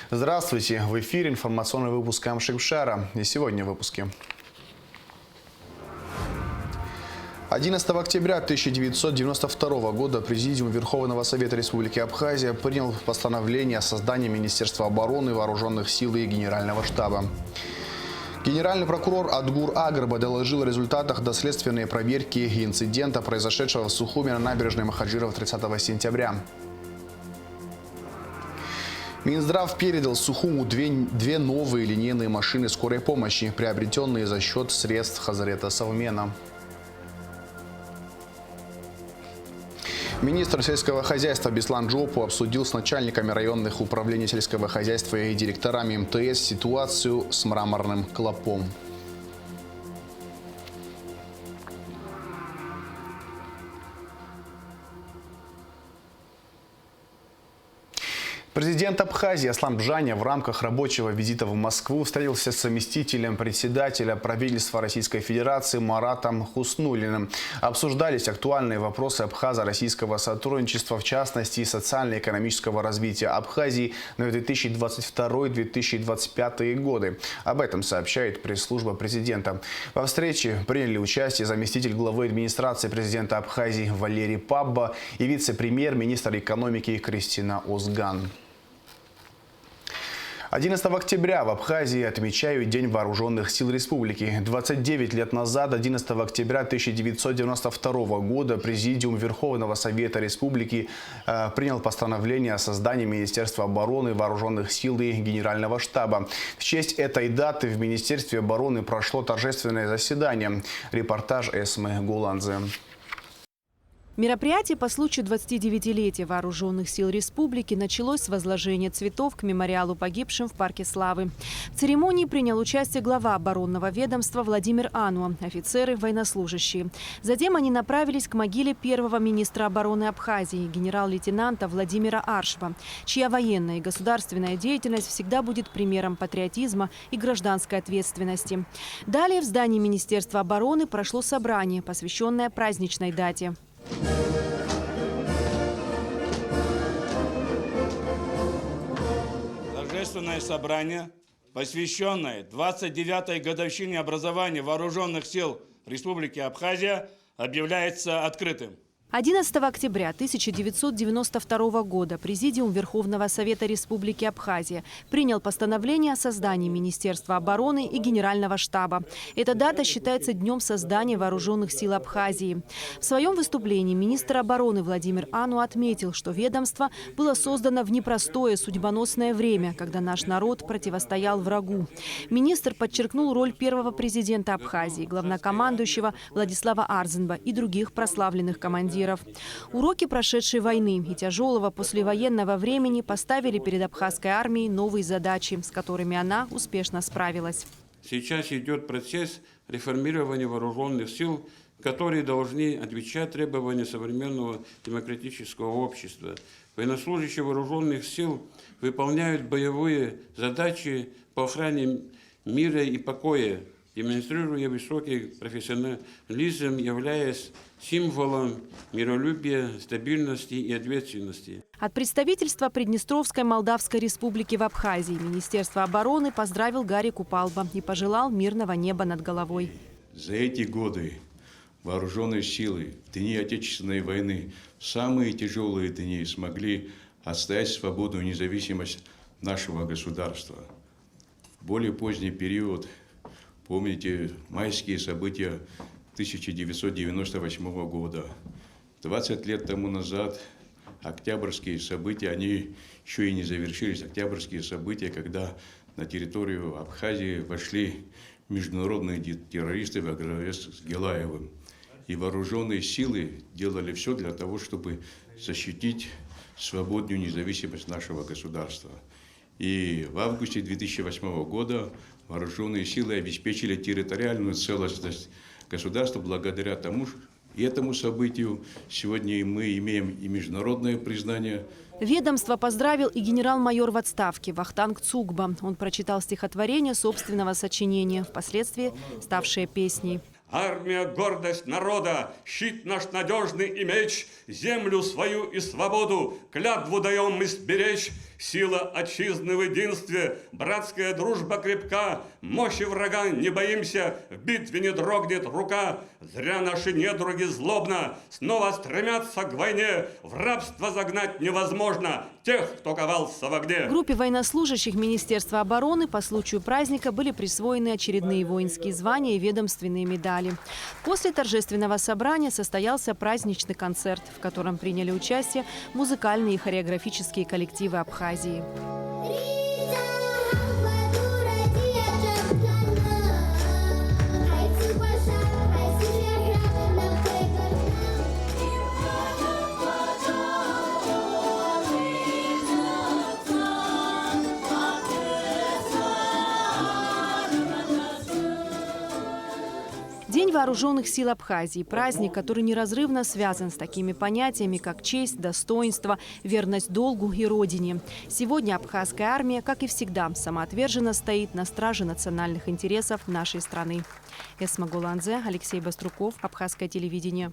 Здравствуйте! В эфире информационный выпуск Амшикшара. И сегодня в выпуске. 11 октября 1992 года Президиум Верховного Совета Республики Абхазия принял постановление о создании Министерства обороны, Вооруженных сил и Генерального штаба. Генеральный прокурор Адгур Агарба доложил о результатах доследственной проверки инцидента, произошедшего в Сухуми на набережной Махаджирова 30 сентября. Минздрав передал Сухуму две новые линейные машины скорой помощи, приобретенные за счет средств Хазарета Совмена. Министр сельского хозяйства Беслан Джопу обсудил с начальниками районных управлений сельского хозяйства и директорами МТС ситуацию с мраморным клопом. Президент Абхазии Аслан Бжаня в рамках рабочего визита в Москву встретился с заместителем председателя правительства Российской Федерации Маратом Хуснуллиным. Обсуждались актуальные вопросы абхазо-российского сотрудничества, в частности, социально-экономического развития Абхазии на 2022-2025 годы. Об этом сообщает пресс-служба президента. Во встрече приняли участие заместитель главы администрации президента Абхазии Валерий Пабба и вице-премьер-министр экономики Кристина Озган. 11 октября в Абхазии отмечают День вооруженных сил республики. 29 лет назад, 11 октября 1992 года, Президиум Верховного Совета Республики принял постановление о создании Министерства обороны, Вооруженных сил и Генерального штаба. В честь этой даты в Министерстве обороны прошло торжественное заседание. Репортаж Эсмы Гуланзе. Мероприятие по случаю 29-летия Вооруженных сил Республики началось с возложения цветов к мемориалу погибшим в Парке Славы. В церемонии принял участие глава оборонного ведомства Владимир Ануа, офицеры, военнослужащие. Затем они направились к могиле первого министра обороны Абхазии, генерал-лейтенанта Владимира Аршва, чья военная и государственная деятельность всегда будет примером патриотизма и гражданской ответственности. Далее в здании Министерства обороны прошло собрание, посвященное праздничной дате. Торжественное собрание, посвященное 29-й годовщине образования Вооруженных сил Республики Абхазия, объявляется открытым. 11 октября 1992 года Президиум Верховного Совета Республики Абхазия принял постановление о создании Министерства обороны и Генерального штаба. Эта дата считается днем создания Вооруженных сил Абхазии. В своем выступлении министр обороны Владимир Ану отметил, что ведомство было создано в непростое судьбоносное время, когда наш народ противостоял врагу. Министр подчеркнул роль первого президента Абхазии, главнокомандующего Владислава Арзенба и других прославленных командиров. Уроки прошедшей войны и тяжелого послевоенного времени поставили перед абхазской армией новые задачи, с которыми она успешно справилась. Сейчас идет процесс реформирования вооруженных сил, которые должны отвечать требованиям современного демократического общества. Военнослужащие вооруженных сил выполняют боевые задачи по охране мира и покоя, демонстрируя высокий профессионализм, являясь символом миролюбия, стабильности и ответственности. От представительства Приднестровской Молдавской Республики в Абхазии Министерство обороны поздравил Гарри Купалба и пожелал мирного неба над головой. За эти годы вооруженные силы в дни Отечественной войны, в самые тяжелые дни, смогли отстоять свободу и независимость нашего государства. В более поздний период, помните, майские события 1998 года. 20 лет тому назад октябрьские события, они еще и не завершились. Октябрьские события, когда на территорию Абхазии вошли международные террористы во главе с Гилаевым. И вооруженные силы делали все для того, чтобы защитить свободу и независимость нашего государства. И в августе 2008 года вооруженные силы обеспечили территориальную целостность государства благодаря этому событию. Сегодня мы имеем и международное признание. Ведомство поздравил и генерал-майор в отставке Вахтанг Цугба. Он прочитал стихотворение собственного сочинения, впоследствии ставшее песней. Армия – гордость народа, щит наш надежный и меч, землю свою и свободу клятву даем мы сберечь Сила отчизны в единстве, братская дружба крепка, мощи врага не боимся, в битве не дрогнет рука. Зря наши недруги злобно снова стремятся к войне, в рабство загнать невозможно тех, кто ковался в огне. Группе военнослужащих Министерства обороны по случаю праздника были присвоены очередные воинские звания и ведомственные медали. После торжественного собрания состоялся праздничный концерт, в котором приняли участие музыкальные и хореографические коллективы Абхазии. День вооруженных сил Абхазии – праздник, который неразрывно связан с такими понятиями, как честь, достоинство, верность долгу и родине. Сегодня абхазская армия, как и всегда, самоотверженно стоит на страже национальных интересов нашей страны. Эсма Гуланзе, Алексей Баструков, Абхазское телевидение.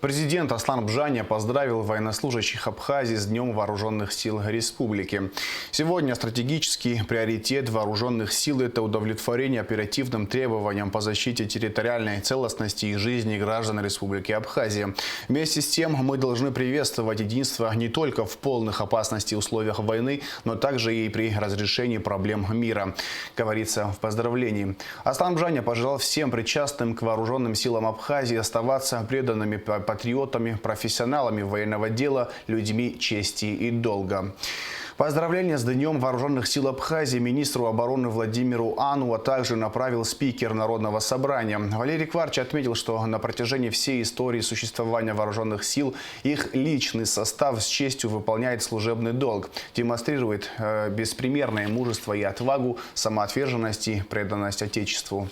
Президент Аслан Бжаня поздравил военнослужащих Абхазии с Днем Вооруженных сил Республики. Сегодня стратегический приоритет вооруженных сил – это удовлетворение оперативным требованиям по защите территориальной целостности и жизни граждан Республики Абхазия. Вместе с тем мы должны приветствовать единство не только в полных опасности условиях войны, но также и при разрешении проблем мира, говорится в поздравлении. Аслан Бжаня пожелал всем причастным к вооруженным силам Абхазии оставаться преданными патриотами, профессионалами военного дела, людьми чести и долга. Поздравления с Днем Вооруженных сил Абхазии министру обороны Владимиру Ану, а также направил спикер Народного собрания. Валерий Кварч отметил, что на протяжении всей истории существования вооруженных сил их личный состав с честью выполняет служебный долг, демонстрирует беспримерное мужество и отвагу, самоотверженность и преданность Отечеству.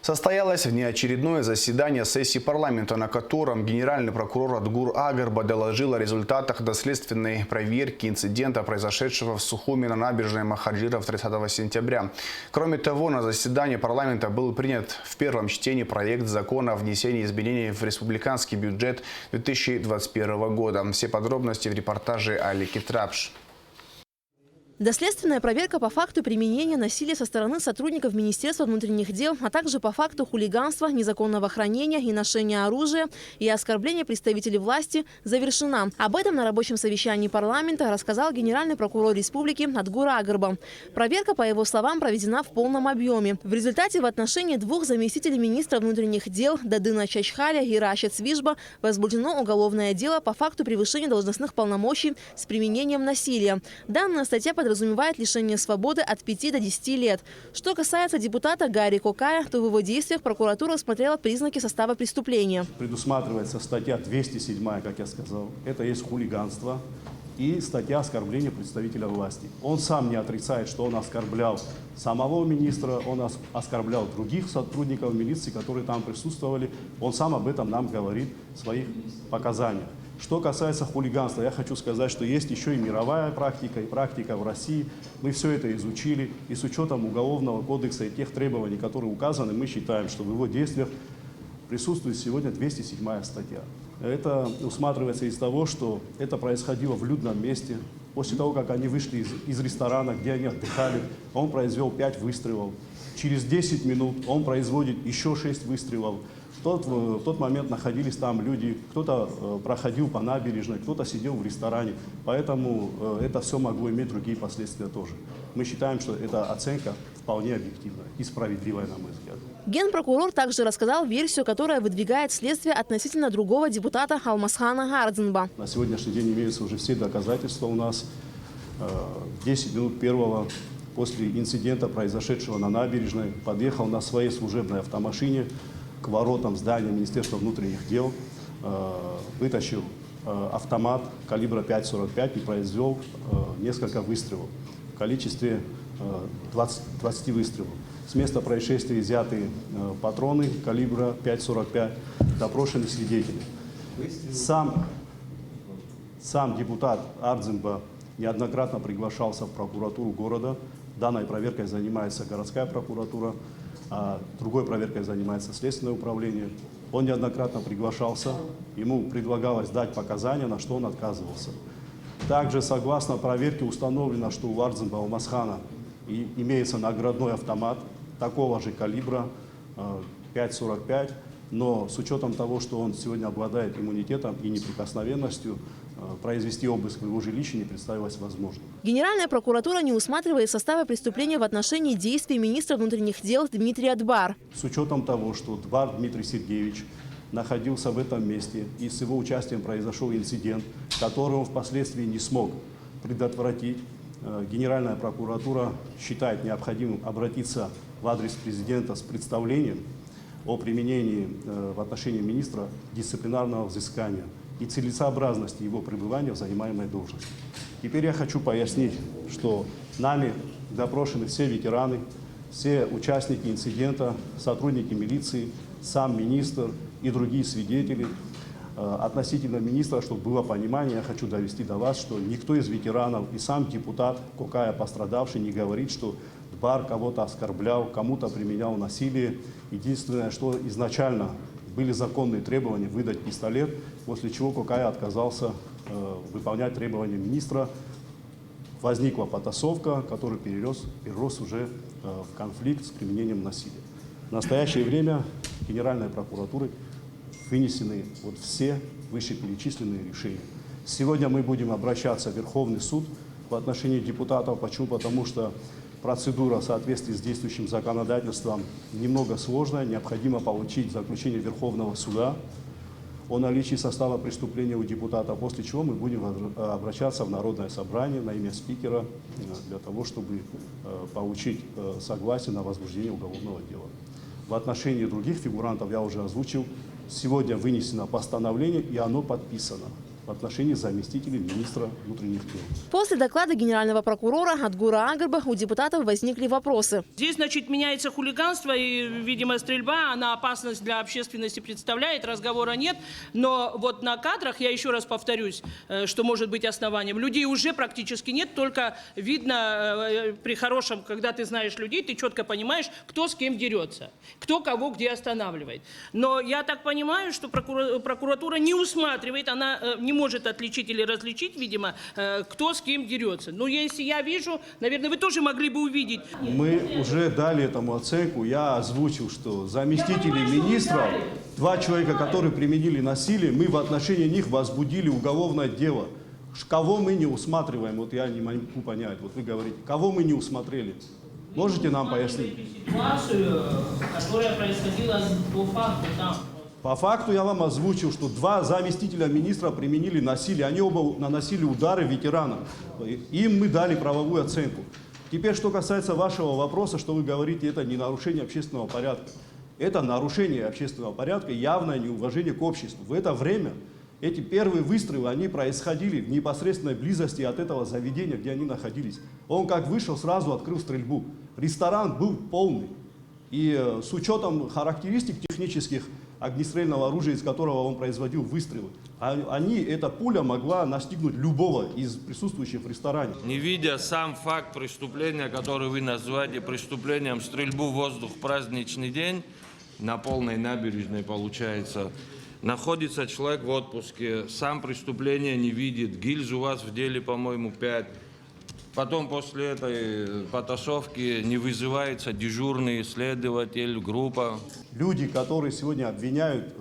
Состоялось внеочередное заседание сессии парламента, на котором генеральный прокурор Адгур Агарба доложил о результатах доследственной проверки инцидента, произошедшего в Сухуми на набережной Махаджиров 30 сентября. Кроме того, на заседании парламента был принят в первом чтении проект закона о внесении изменений в республиканский бюджет 2021 года. Все подробности в репортаже Али Китрапш. Доследственная проверка по факту применения насилия со стороны сотрудников Министерства внутренних дел, а также по факту хулиганства, незаконного хранения и ношения оружия и оскорбления представителей власти завершена. Об этом на рабочем совещании парламента рассказал генеральный прокурор республики Адгур Агарба. Проверка, по его словам, проведена в полном объеме. В результате в отношении двух заместителей министра внутренних дел Дадына Чачхаля и Рашид Свижба возбуждено уголовное дело по факту превышения должностных полномочий с применением насилия. Данная статья подразумевает лишение свободы от 5 до 10 лет. Что касается депутата Гарри Кокая, то в его действиях прокуратура рассмотрела признаки состава преступления. Предусматривается статья 207, как я сказал. Это есть хулиганство и статья оскорбления представителя власти. Он сам не отрицает, что он оскорблял самого министра, он оскорблял других сотрудников милиции, которые там присутствовали. Он сам об этом нам говорит в своих показаниях. Что касается хулиганства, я хочу сказать, что есть еще и мировая практика, и практика в России. Мы все это изучили, и с учетом Уголовного кодекса и тех требований, которые указаны, мы считаем, что в его действиях присутствует сегодня 207 статья. Это усматривается из того, что это происходило в людном месте. После того, как они вышли из ресторана, где они отдыхали, он произвел 5 выстрелов. Через 10 минут он производит еще 6 выстрелов. В тот момент находились там люди, кто-то проходил по набережной, кто-то сидел в ресторане, поэтому это все могло иметь другие последствия тоже. Мы считаем, что эта оценка вполне объективная и справедливая, на мой взгляд. Генпрокурор также рассказал версию, которая выдвигает следствие относительно другого депутата Алмасхана Гардзенба. На сегодняшний день имеются уже все доказательства у нас. 10 минут первого после инцидента, произошедшего на набережной, подъехал на своей служебной автомашине к воротам здания Министерства внутренних дел, вытащил автомат калибра 5,45 и произвел несколько выстрелов в количестве 20 выстрелов. С места происшествия изъяты патроны калибра 5,45, допрошены свидетели. Сам депутат Ардзенба неоднократно приглашался в прокуратуру города. Данной проверкой занимается городская прокуратура, а другой проверкой занимается Следственное управление. Он неоднократно приглашался, ему предлагалось дать показания, на что он отказывался. Также, согласно проверке, установлено, что у Арзымба Алмазхана имеется наградной автомат такого же калибра, 5,45, но с учетом того, что он сегодня обладает иммунитетом и неприкосновенностью, произвести обыск в его жилище не представилось возможным. Генеральная прокуратура не усматривает состава преступления в отношении действий министра внутренних дел Дмитрия Дбар. С учетом того, что Дбар Дмитрий Сергеевич находился в этом месте и с его участием произошел инцидент, который он впоследствии не смог предотвратить, Генеральная прокуратура считает необходимым обратиться в адрес президента с представлением о применении в отношении министра дисциплинарного взыскания и целесообразности его пребывания в занимаемой должности. Теперь я хочу пояснить, что нами допрошены все ветераны, все участники инцидента, сотрудники милиции, сам министр и другие свидетели. Относительно министра, чтобы было понимание, я хочу довести до вас, что никто из ветеранов и сам депутат Кокая, пострадавший, не говорит, что Дбар кого-то оскорблял, кому-то применял насилие. Единственное, что изначально были законные требования выдать пистолет, после чего Кокая отказался выполнять требования министра. Возникла потасовка, которая перерос уже в конфликт с применением насилия. В настоящее время Генеральной прокуратурой вынесены все вышеперечисленные решения. Сегодня мы будем обращаться в Верховный суд в отношении депутатов. Почему? Потому что процедура в соответствии с действующим законодательством немного сложная. Необходимо получить заключение Верховного суда о наличии состава преступления у депутата, после чего мы будем обращаться в Народное собрание на имя спикера для того, чтобы получить согласие на возбуждение уголовного дела. В отношении других фигурантов я уже озвучил. Сегодня вынесено постановление, и оно подписано в отношении заместителей министра внутренних дел. После доклада генерального прокурора Адгура Агарба у депутатов возникли вопросы. Здесь, значит, меняется хулиганство и, видимо, стрельба, она опасность для общественности представляет, разговора нет. Но вот на кадрах, я еще раз повторюсь, что может быть основанием, людей уже практически нет, только видно при хорошем, когда ты знаешь людей, ты четко понимаешь, кто с кем дерется, кто кого где останавливает. Но я так понимаю, что прокуратура не усматривает, она не может отличить или различить, видимо, кто с кем дерется. Но если я вижу, наверное, вы тоже могли бы увидеть. Мы уже дали этому оценку. Я озвучил, что заместители министров, 2 человека, которые применили насилие, мы в отношении них возбудили уголовное дело. Кого мы не усматриваем? Вот я не могу понять. Вот вы говорите, кого мы не усмотрели? Можете нам пояснить? Ситуацию, которая происходила по факту там. По факту я вам озвучил, что 2 заместителя министра применили насилие. Они оба наносили удары ветеранам. Им мы дали правовую оценку. Теперь, что касается вашего вопроса, что вы говорите, это не нарушение общественного порядка. Это нарушение общественного порядка, явное неуважение к обществу. В это время эти первые выстрелы, они происходили в непосредственной близости от этого заведения, где они находились. Он как вышел, сразу открыл стрельбу. Ресторан был полный. И с учетом характеристик технических огнестрельного оружия, из которого он производил выстрелы, эта пуля могла настигнуть любого из присутствующих в ресторане. Не видя сам факт преступления, который вы назвали преступлением, стрельбу в воздух в праздничный день, на полной набережной получается, находится человек в отпуске, сам преступление не видит, гильз у вас в деле, по-моему, 5. Потом после этой потасовки не вызывается дежурный следователь, группа. Люди, которые сегодня обвиняют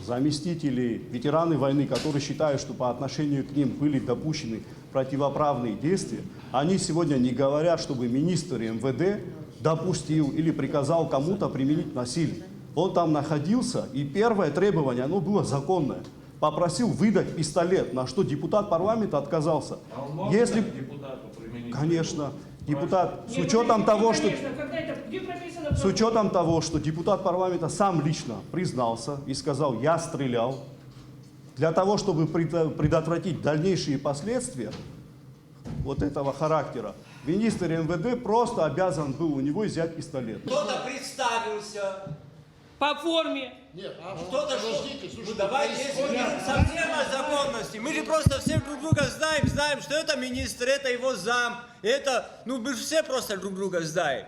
заместителей, ветераны войны, которые считают, что по отношению к ним были допущены противоправные действия, они сегодня не говорят, чтобы министр МВД допустил или приказал кому-то применить насилие. Он там находился, и первое требование, оно было законное. Попросил выдать пистолет, на что депутат парламента отказался. Если... Конечно, депутат, с учетом того, что депутат парламента сам лично признался и сказал, я стрелял, для того, чтобы предотвратить дальнейшие последствия вот этого характера, министр МВД просто обязан был у него взять пистолет. Кто-то представился. По форме. Нет, кто-то ну давайте, если мы говорим совсем о законности, мы же просто все друг друга знаем, что это министр, это его зам, это, мы же все просто друг друга знаем.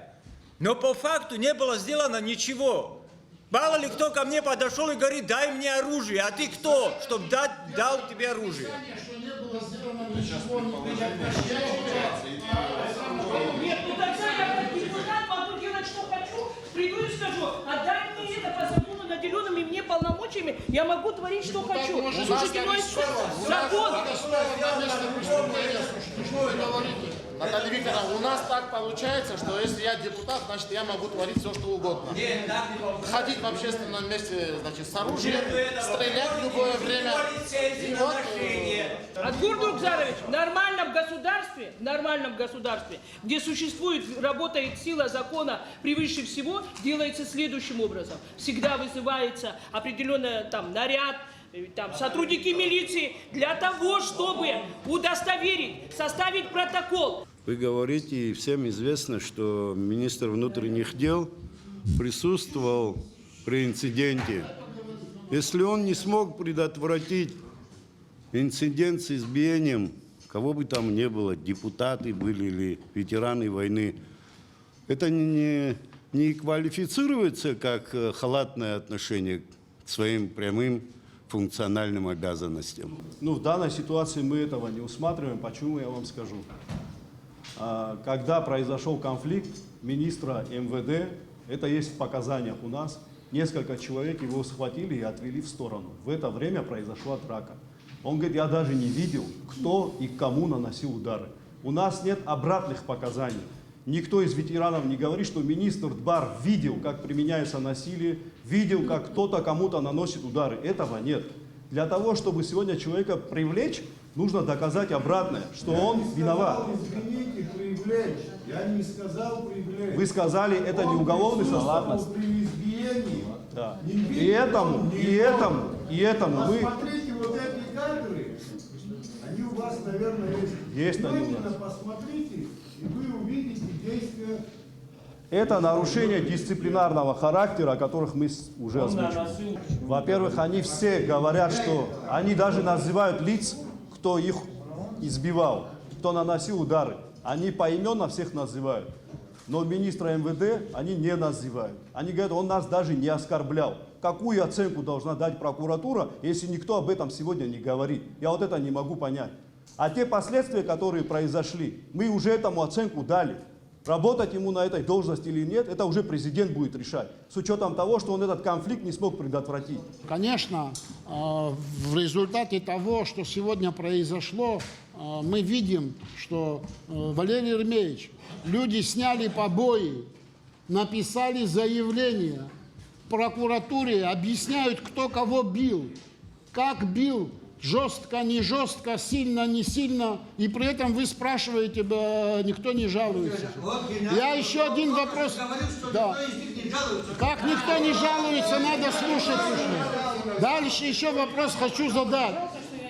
Но по факту не было сделано ничего. Мало ли кто ко мне подошел и говорит, дай мне оружие. А ты кто, чтобы дал тебе оружие? Нет, ну тогда я как депутат могу делать, что хочу, приду и скажу, отдай мне это по закону наделенными мне полномочиями, я могу творить, что хочу. Слушайте, но закон... Наталья Викторовна, у нас так получается, что если я депутат, значит я могу творить все, что угодно. Ходить в общественном месте, значит, с оружием, стрелять в любое время. И вот, Адгур Дукзарович, в нормальном государстве, где существует, работает сила закона превыше всего, делается следующим образом. Всегда вызывается определенный там наряд, там, сотрудники милиции для того, чтобы удостоверить, составить протокол. Вы говорите, и всем известно, что министр внутренних дел присутствовал при инциденте. Если он не смог предотвратить инцидент с избиением, кого бы там ни было, депутаты были или ветераны войны, это не квалифицируется как халатное отношение к своим прямым функциональным обязанностям. Ну, в данной ситуации мы этого не усматриваем. Почему, я вам скажу. Когда произошел конфликт министра МВД, это есть в показаниях у нас, несколько человек его схватили и отвели в сторону. В это время произошла драка. Он говорит, я даже не видел, кто и кому наносил удары. У нас нет обратных показаний. Никто из ветеранов не говорит, что министр ДБАР видел, как применяется насилие, видел, как кто-то кому-то наносит удары. Этого нет. Для того, чтобы сегодня человека привлечь, нужно доказать обратное, что он виноват. Извините, привлечь. Я не сказал привлечь. Вы сказали, это не уголовный состав. Да. И этому мы... Посмотрите вот эти кадры, они у вас, наверное, есть. Есть они у Внимательно нас. посмотрите, и вы увидите действия. Это нарушение дисциплинарного характера, о которых мы уже озвучили. Во-первых, они все говорят, что они даже называют лиц, кто их избивал, кто наносил удары. Они поименно всех называют. Но министра МВД они не называют. Они говорят, он нас даже не оскорблял. Какую оценку должна дать прокуратура, если никто об этом сегодня не говорит? Я вот это не могу понять. А те последствия, которые произошли, мы уже этому оценку дали. Работать ему на этой должности или нет, это уже президент будет решать. С учетом того, что он этот конфликт не смог предотвратить. конечно, в результате того, что сегодня произошло, мы видим, что Валерий Ермеевич, люди сняли побои, написали заявление в прокуратуре, объясняют, кто кого бил, как бил, жестко, не жестко, сильно, не сильно, и при этом вы спрашиваете, никто не жалуется. Я еще один вопрос. Да. Как никто не жалуется, надо слушать уже. Дальше еще вопрос хочу задать.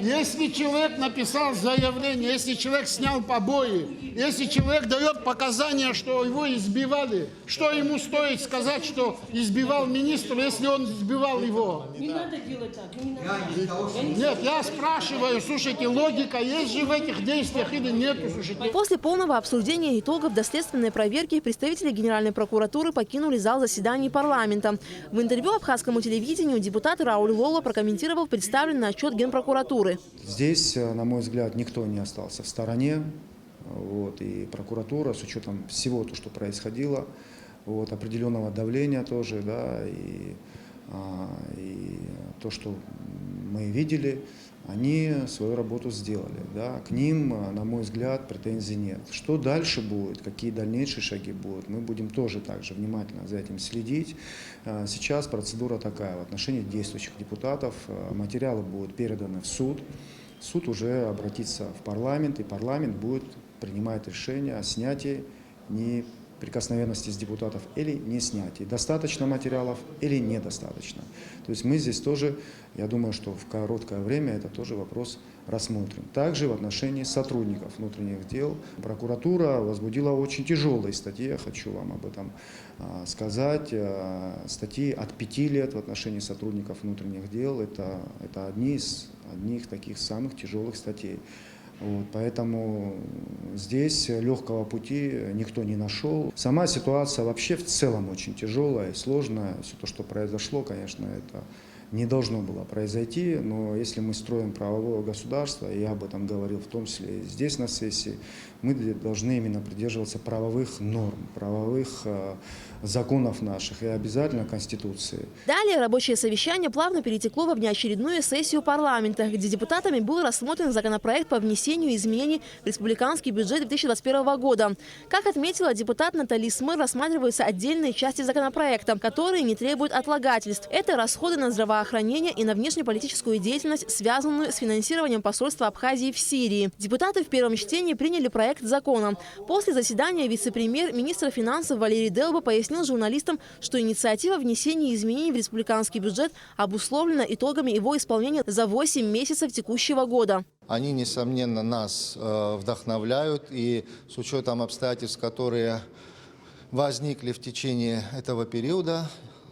Если человек написал заявление, если человек снял побои, если человек дает показания, что его избивали, что ему стоит сказать, что избивал министр, если он избивал его? Не надо делать так. Не надо. Нет, я спрашиваю, слушайте, логика есть же в этих действиях или нет? Слушайте. После полного обсуждения итогов доследственной проверки представители Генеральной прокуратуры покинули зал заседаний парламента. В интервью абхазскому телевидению депутат Рауль Лола прокомментировал представленный отчет Генпрокуратуры. Здесь, на мой взгляд, никто не остался в стороне. И прокуратура, с учетом всего того, что происходило, определенного давления тоже, да, и то, что мы видели, они свою работу сделали. Да. К ним, на мой взгляд, претензий нет. Что дальше будет, какие дальнейшие шаги будут, мы будем тоже также внимательно за этим следить. Сейчас процедура такая в отношении действующих депутатов. Материалы будут переданы в суд. Суд уже обратится в парламент, и парламент будет принимать решение о снятии неприкосновенности с депутатов или не снятии. Достаточно материалов или недостаточно. То есть мы здесь тоже, я думаю, что в короткое время это тоже вопрос рассмотрим. Также в отношении сотрудников внутренних дел прокуратура возбудила очень тяжелые статьи, я хочу вам об этом сказать. Статьи от 5 лет в отношении сотрудников внутренних дел, это одни из таких самых тяжелых статей. Вот, поэтому здесь легкого пути никто не нашел. Сама ситуация вообще в целом очень тяжелая и сложная. Все то, что произошло, конечно, это не должно было произойти, но если мы строим правовое государство, и я об этом говорил в том числе и здесь на сессии, мы должны именно придерживаться правовых норм, правовых законов наших и обязательно Конституции. Далее рабочее совещание плавно перетекло в внеочередную сессию парламента, где депутатами был рассмотрен законопроект по внесению изменений в республиканский бюджет 2021 года. Как отметила депутат Натали Смыр, рассматриваются отдельные части законопроекта, которые не требуют отлагательств. Это расходы на здравоохранение и на внешнеполитическую деятельность, связанную с финансированием посольства Абхазии в Сирии. Депутаты в первом чтении приняли проект закона. После заседания вице-премьер-министр финансов Валерий Делба пояснил журналистам, что инициатива внесения изменений в республиканский бюджет обусловлена итогами его исполнения за 8 месяцев текущего года. Они, несомненно, нас вдохновляют, и с учетом обстоятельств, которые возникли в течение этого периода,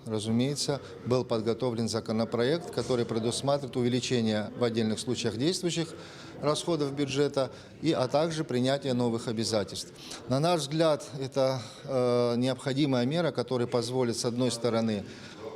разумеется, был подготовлен законопроект, который предусматривает увеличение в отдельных случаях действующих расходов бюджета, а также принятие новых обязательств. На наш взгляд, это необходимая мера, которая позволит, с одной стороны,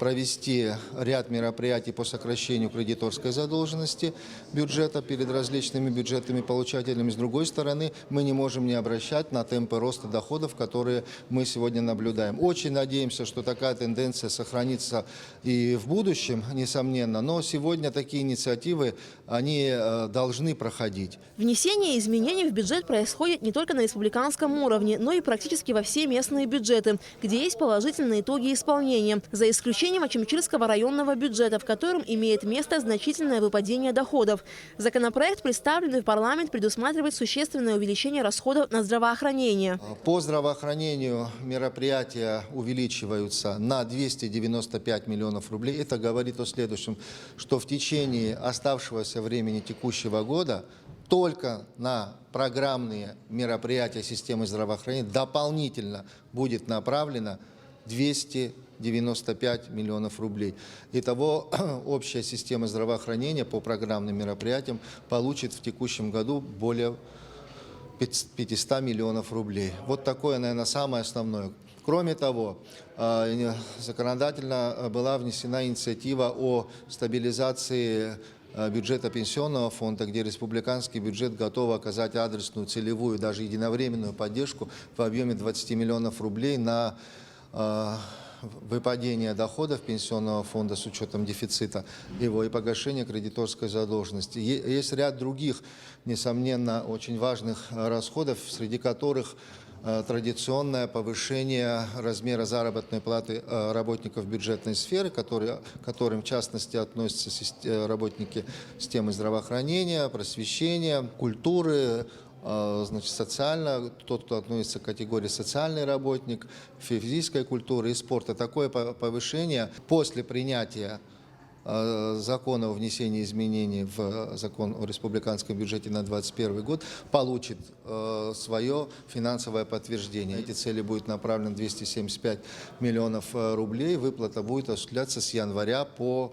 провести ряд мероприятий по сокращению кредиторской задолженности бюджета перед различными бюджетными получателями. С другой стороны, мы не можем не обращать на темпы роста доходов, которые мы сегодня наблюдаем. Очень надеемся, что такая тенденция сохранится и в будущем, несомненно, но сегодня такие инициативы, они должны проходить. Внесение изменений в бюджет происходит не только на республиканском уровне, но и практически во все местные бюджеты, где есть положительные итоги исполнения, за исключением Ачимчирского районного бюджета, в котором имеет место значительное выпадение доходов. Законопроект, представленный в парламент, предусматривает существенное увеличение расходов на здравоохранение. По здравоохранению мероприятия увеличиваются на 295 миллионов рублей. Это говорит о следующем, что в течение оставшегося времени текущего года только на программные мероприятия системы здравоохранения дополнительно будет направлено 295 миллионов рублей. Итого общая система здравоохранения по программным мероприятиям получит в текущем году более 500 миллионов рублей. Вот такое, наверное, самое основное. Кроме того, законодательно была внесена инициатива о стабилизации бюджета пенсионного фонда, где республиканский бюджет готов оказать адресную, целевую, даже единовременную поддержку в объеме 20 миллионов рублей на выпадение доходов пенсионного фонда с учетом дефицита его и погашение кредиторской задолженности. Есть ряд других, несомненно, очень важных расходов, среди которых традиционное повышение размера заработной платы работников бюджетной сферы, которым в частности относятся работники системы здравоохранения, просвещения, культуры, значит, социально, тот, кто относится к категории социальный работник, физической культуры и спорта. Такое повышение после принятия закона о внесении изменений в закон о республиканском бюджете на 2021 год получит свое финансовое подтверждение. Эти цели будут направлены 275 миллионов рублей. Выплата будет осуществляться с января по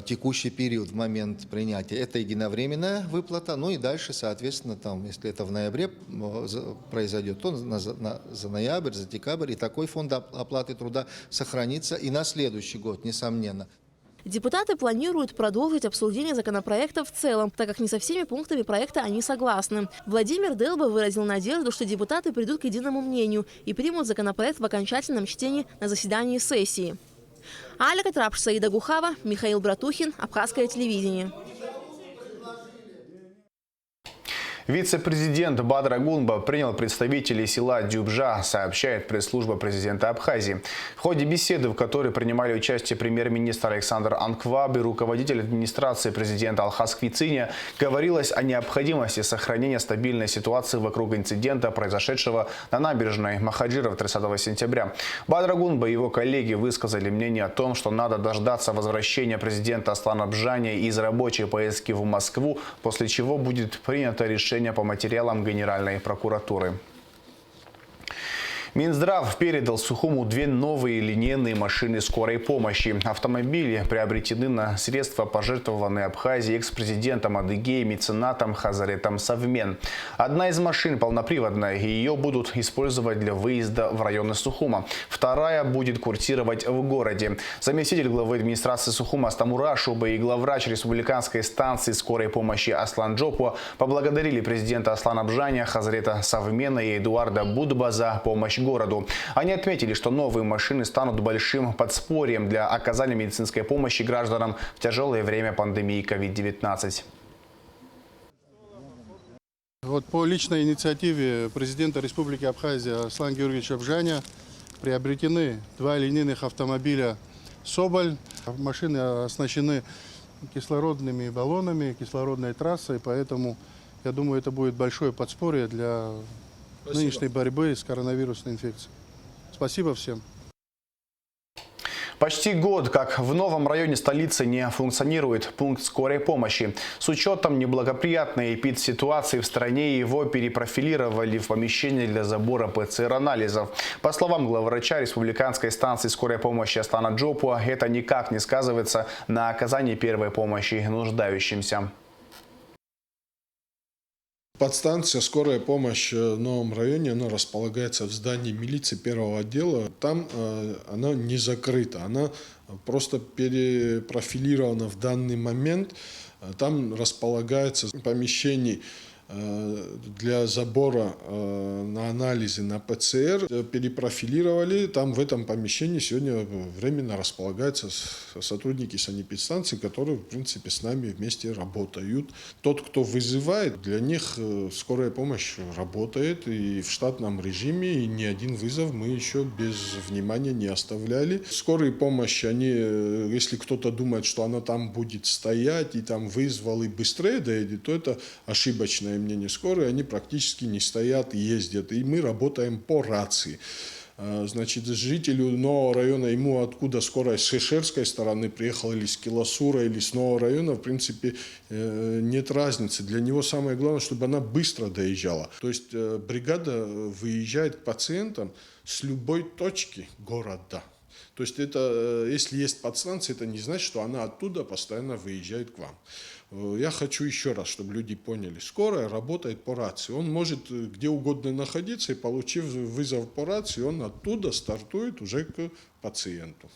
текущий период в момент принятия. Это единовременная выплата, ну и дальше, соответственно, там, если это в ноябре произойдет, то за ноябрь, за декабрь, и такой фонд оплаты труда сохранится и на следующий год, несомненно. Депутаты планируют продолжить обсуждение законопроекта в целом, так как не со всеми пунктами проекта они согласны. Владимир Делба выразил надежду, что депутаты придут к единому мнению и примут законопроект в окончательном чтении на заседании сессии. Аля Катрапш, Саида Гухава, Михаил Братухин, Абхазское телевидение. Вице-президент Бадыр Агунба принял представителей села Дюбжа, сообщает пресс-служба президента Абхазии. В ходе беседы, в которой принимали участие премьер-министр Александр Анкваб и руководитель администрации президента Алхас Квициня, говорилось о необходимости сохранения стабильной ситуации вокруг инцидента, произошедшего на набережной Махаджиров 30 сентября. Бадыр Агунба и его коллеги высказали мнение о том, что надо дождаться возвращения президента Аслана Бжани из рабочей поездки в Москву, после чего будет принято решение по материалам Генеральной прокуратуры. Минздрав передал Сухуму 2 новые линейные машины скорой помощи. Автомобили приобретены на средства, пожертвованные Абхазии экс-президентом Адыгеи меценатом Хазаретом Савмен. Одна из машин полноприводная, и ее будут использовать для выезда в районы Сухума. Вторая будет курсировать в городе. Заместитель главы администрации Сухума Астамура Шуба и главврач республиканской станции скорой помощи Аслан Джопо поблагодарили президента Аслана Бжаня, Хазарета Савмена и Эдуарда Будба за помощь городу. Они отметили, что новые машины станут большим подспорьем для оказания медицинской помощи гражданам в тяжелое время пандемии COVID-19. Вот по личной инициативе президента Республики Абхазия Аслана Георгиевича Бжаня приобретены 2 линейных автомобиля «Соболь». Машины оснащены кислородными баллонами, кислородной трассой, поэтому, я думаю, это будет большое подспорье для нынешней борьбы с коронавирусной инфекцией. Спасибо всем. Почти год, как в новом районе столицы не функционирует пункт скорой помощи. С учетом неблагоприятной эпидситуации в стране его перепрофилировали в помещение для забора ПЦР-анализов. По словам главврача республиканской станции скорой помощи Аслана Джопо, это никак не сказывается на оказании первой помощи нуждающимся. Подстанция «Скорая помощь» в новом районе, она располагается в здании милиции первого отдела. Там она не закрыта, она просто перепрофилирована в данный момент. Там располагается помещение для забора на анализы на ПЦР. Перепрофилировали. Там в этом помещении сегодня временно располагаются сотрудники санэпидстанции, которые, в принципе, с нами вместе работают. Тот, кто вызывает, для них скорая помощь работает и в штатном режиме, и ни один вызов мы еще без внимания не оставляли. Скорые помощи, они, если кто-то думает, что она там будет стоять и там вызвал и быстрее доедет, то это ошибочное мнение. Скорые, они практически не стоят, ездят. И мы работаем по рации. Значит, жителю нового района, ему откуда скорая с Шишерской стороны приехала, или с Киласура, или с нового района, в принципе, нет разницы. Для него самое главное, чтобы она быстро доезжала. То есть бригада выезжает к пациентам с любой точки города. То есть это, если есть подстанция, это не значит, что она оттуда постоянно выезжает к вам. Я хочу еще раз, чтобы люди поняли. Скорая работает по рации. Он может где угодно находиться, и получив вызов по рации, он оттуда стартует уже к пациенту.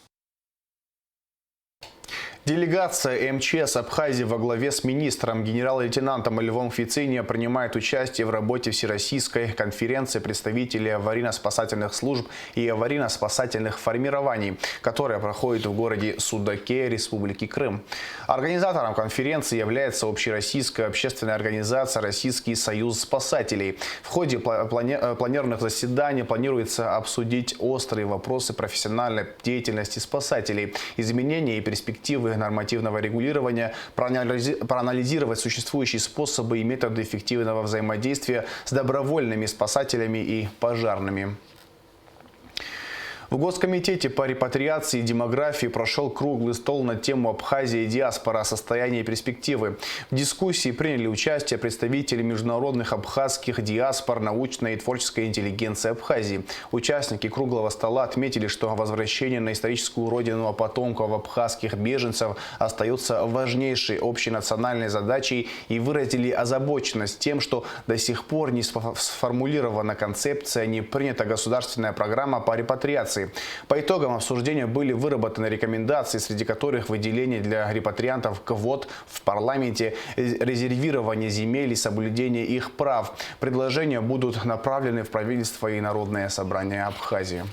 Делегация МЧС Абхазии во главе с министром генерал-лейтенантом Львом Фициния принимает участие в работе Всероссийской конференции представителей аварийно-спасательных служб и аварийно-спасательных формирований, которая проходит в городе Судаке, Республики Крым. Организатором конференции является общероссийская общественная организация «Российский союз спасателей». В ходе планированных заседаний планируется обсудить острые вопросы профессиональной деятельности спасателей, изменения и перспективы нормативного регулирования, проанализировать существующие способы и методы эффективного взаимодействия с добровольными спасателями и пожарными. В Госкомитете по репатриации и демографии прошел круглый стол на тему Абхазия и диаспора, состояние и перспективы. В дискуссии приняли участие представители международных абхазских диаспор, научной и творческой интеллигенции Абхазии. Участники круглого стола отметили, что возвращение на историческую родину потомков абхазских беженцев остается важнейшей общенациональной задачей и выразили озабоченность тем, что до сих пор не сформулирована концепция, не принята государственная программа по репатриации. По итогам обсуждения были выработаны рекомендации, среди которых выделение для репатриантов квот в парламенте, резервирование земель и соблюдение их прав. Предложения будут направлены в правительство и Народное собрание Абхазии.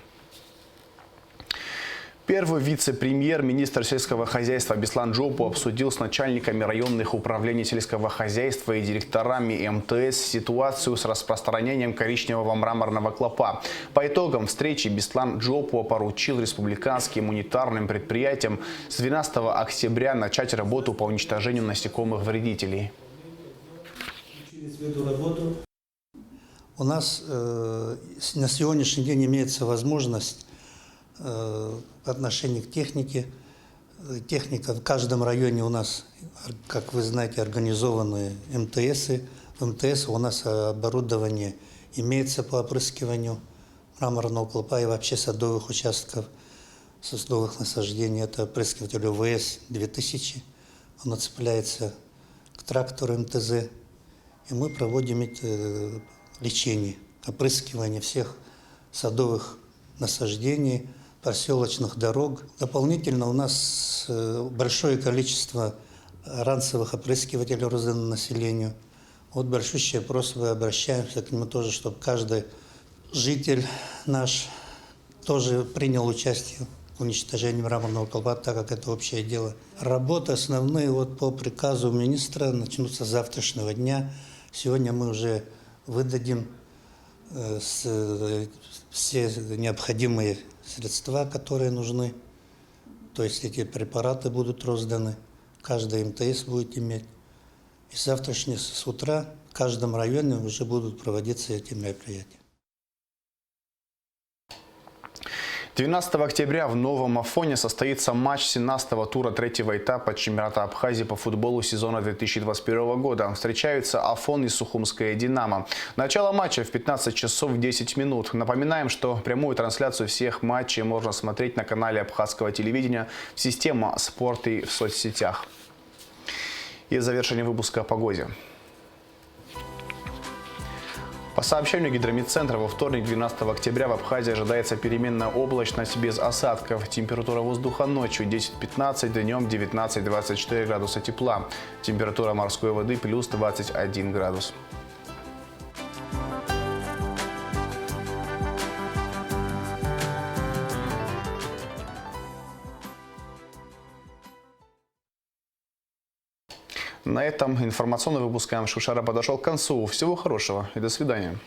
Первый вице-премьер-министр сельского хозяйства Беслан Джопо обсудил с начальниками районных управлений сельского хозяйства и директорами МТС ситуацию с распространением коричневого мраморного клопа. По итогам встречи Беслан Джопо поручил республиканским унитарным предприятиям с 12 октября начать работу по уничтожению насекомых-вредителей. У нас на сегодняшний день имеется возможность в отношении к технике. Техника в каждом районе у нас, как вы знаете, организованы МТСы. В МТС у нас оборудование имеется по опрыскиванию мраморного колпа и вообще садовых участков, садовых насаждений. Это опрыскиватель УВС-2000. Он цепляется к трактору МТЗ. И мы проводим лечение, опрыскивание всех садовых насаждений, проселочных дорог. Дополнительно у нас большое количество ранцевых опрыскивателей роздано населению. Вот большущая просьба, обращаемся к нему тоже, чтобы каждый житель наш тоже принял участие в уничтожении мраморного колпа, так как это общее дело. Работы основные вот по приказу министра начнутся с завтрашнего дня. Сегодня мы уже выдадим все необходимые средства, которые нужны. То есть эти препараты будут розданы, каждый МТС будет иметь. И завтрашнего с утра в каждом районе уже будут проводиться эти мероприятия. 12 октября в Новом Афоне состоится матч 17-го тура третьего этапа чемпионата Абхазии по футболу сезона 2021 года. Встречаются Афон и Сухумская «Динамо». Начало матча в 15 часов 10 минут. Напоминаем, что прямую трансляцию всех матчей можно смотреть на канале абхазского телевидения «Система спорт» и в соцсетях. И завершение выпуска о погоде. По сообщению гидрометцентра, во вторник, 12 октября, в Абхазии ожидается переменная облачность без осадков. Температура воздуха ночью 10-15, днем 19-24 градуса тепла. Температура морской воды плюс 21 градус. На этом информационный выпуск Ам Шушара подошел к концу. Всего хорошего и до свидания.